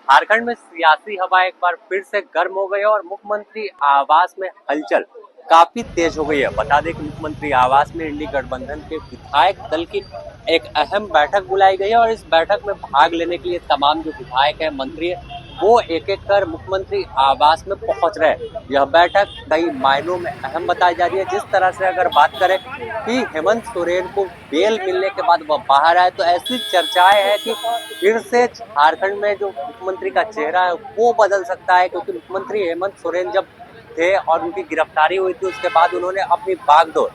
झारखंड में सियासी हवा एक बार फिर से गर्म हो गई है और मुख्यमंत्री आवास में हलचल काफी तेज हो गई है। बता दें कि मुख्यमंत्री आवास में इंडी गठबंधन के विधायक दल की एक अहम बैठक बुलाई गई है और इस बैठक में भाग लेने के लिए तमाम जो विधायक है, मंत्री है, वो एक एक कर मुख्यमंत्री आवास में पहुंच रहे हैं। यह बैठक कई मायनों में अहम बताई जा रही है। जिस तरह से अगर बात करें कि हेमंत सोरेन को बेल मिलने के बाद वह बाहर आए, तो ऐसी चर्चाएं हैं कि फिर से झारखंड में जो मुख्यमंत्री का चेहरा है वो बदल सकता है, क्योंकि मुख्यमंत्री हेमंत सोरेन जब थे और उनकी गिरफ्तारी हुई थी, उसके बाद उन्होंने अपनी बागडोर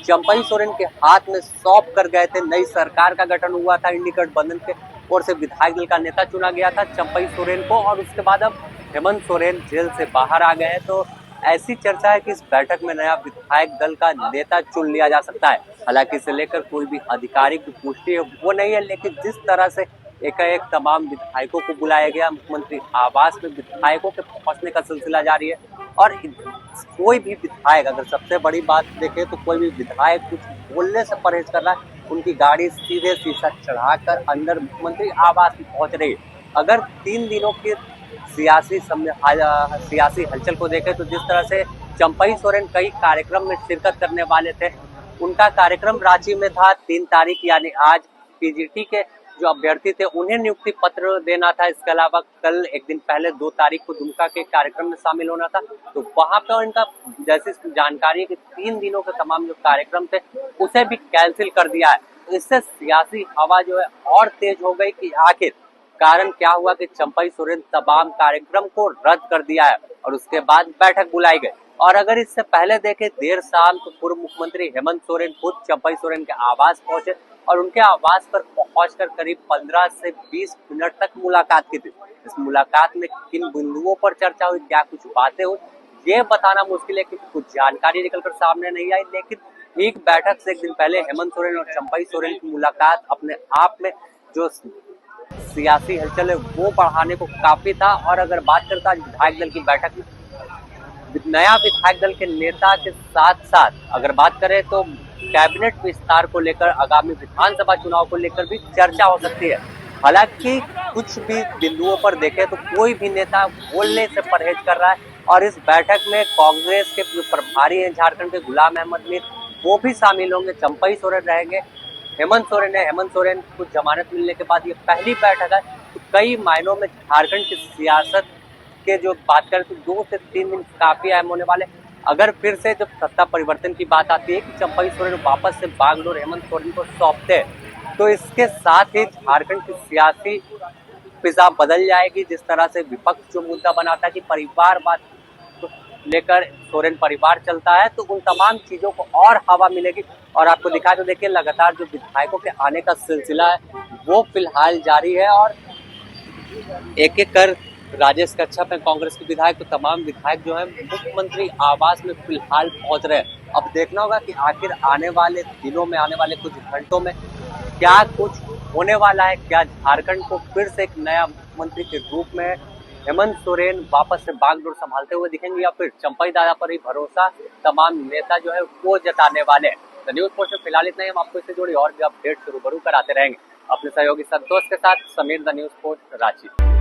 चंपई सोरेन के हाथ में सौंप कर गए थे। नई सरकार का गठन हुआ था, इंडी गठबंधन के ओर से विधायक दल का नेता चुना गया था चंपई सोरेन को, और उसके बाद अब हेमंत सोरेन जेल से बाहर आ गए हैं। तो ऐसी चर्चा है कि इस बैठक में नया विधायक दल का नेता चुन लिया जा सकता है। हालांकि इसे लेकर कोई भी आधिकारिक पुष्टि है वो नहीं है, लेकिन जिस तरह से एकाएक तमाम विधायकों को बुलाया गया मुख्यमंत्री आवास में, विधायकों के पहुंचने का सिलसिला जारी है। और कोई भी विधायक, अगर सबसे बड़ी बात देखें तो कोई भी विधायक कुछ बोलने से परहेज कर रहा है, उनकी गाड़ी सीधे शीशा चढ़ाकर अंदर मुख्यमंत्री आवास में पहुंच रही है। अगर 3 दिनों की सियासी हलचल को देखें तो जिस तरह से चंपई सोरेन कई कार्यक्रम में शिरकत करने वाले थे, उनका कार्यक्रम रांची में था 3 तारीख यानी आज। पीजीटी के जो अभ्यर्थी थे उन्हें नियुक्ति पत्र देना था। इसके अलावा कल एक दिन पहले 2 तारीख को दुमका के कार्यक्रम में शामिल होना था, तो वहां पर इनका जैसी जानकारी है कि 3 दिनों के तमाम जो कार्यक्रम थे उसे भी कैंसिल कर दिया है। तो इससे सियासी हवा जो है और तेज हो गई कि आखिर कारण क्या हुआ कि चंपई सोरेन तमाम कार्यक्रम को रद्द कर दिया है और उसके बाद बैठक बुलाई गई। और अगर इससे पहले देखें देर शाम, तो पूर्व मुख्यमंत्री हेमंत सोरेन खुद चंपई सोरेन के आवास पहुंचे और उनके आवास पर पहुंचकर करीब 15 से 20 मिनट तक मुलाकात की थी। इस मुलाकात में किन बिंदुओं पर चर्चा हुई, क्या कुछ बातें हुई, ये बताना मुश्किल है क्योंकि कुछ जानकारी निकलकर सामने नहीं आई। लेकिन एक बैठक से एक दिन पहले हेमंत सोरेन और चंपई सोरेन की मुलाकात अपने आप में जो सियासी हलचल है वो बढ़ाने को काफी था। और अगर बात करता है विधायक दल की बैठक में, नया विधायक दल के नेता के साथ साथ अगर बात करें तो कैबिनेट विस्तार को लेकर, आगामी विधानसभा चुनाव को लेकर भी चर्चा हो सकती है। हालांकि कुछ भी बिंदुओं पर देखें तो कोई भी नेता बोलने से परहेज कर रहा है। और इस बैठक में कांग्रेस के जो प्रभारी हैं झारखंड के, गुलाम अहमद मीर, वो भी शामिल होंगे। चंपई सोरेन रहेंगे, हेमंत सोरेन को जमानत मिलने के बाद ये पहली बैठक है। तो कई मायनों में झारखंड की सियासत के जो बात करें तो 2 से 3 दिन काफी अहम होने वाले। अगर फिर से जब सत्ता परिवर्तन की बात आती है कि चंपई सोरेन वापस से बागडोर हेमंत सोरेन को सौंपते हैं, तो इसके साथ ही झारखंड की सियासी फिजा बदल जाएगी। जिस तरह से विपक्ष जो मुद्दा बनाता है कि परिवारवाद को लेकर सोरेन परिवार चलता है, तो उन तमाम चीजों को और हवा मिलेगी। और आपको दिखा तो देखिए लगातार जो विधायकों के आने का सिलसिला है वो फिलहाल जारी है। और एक एक कर राजेश कच्छप है कांग्रेस के विधायक, तो तमाम विधायक जो है मुख्यमंत्री आवास में फिलहाल पहुंच रहे हैं। अब देखना होगा कि आखिर आने वाले दिनों में, आने वाले कुछ घंटों में क्या कुछ होने वाला है। क्या झारखंड को फिर से एक नया मुख्यमंत्री के रूप में हेमंत सोरेन वापस से बागडोर संभालते हुए दिखेंगे, या फिर चंपई दादा पर ही भरोसा तमाम नेता जो है वो जताने वाले हैं। द न्यूज पोस्ट में फिलहाल इतना ही। हम आपको इससे जुड़ी और भी अपडेट से रूबरू कराते रहेंगे। अपने सहयोगी संतोष के साथ Sameer, the news post, Ranchi.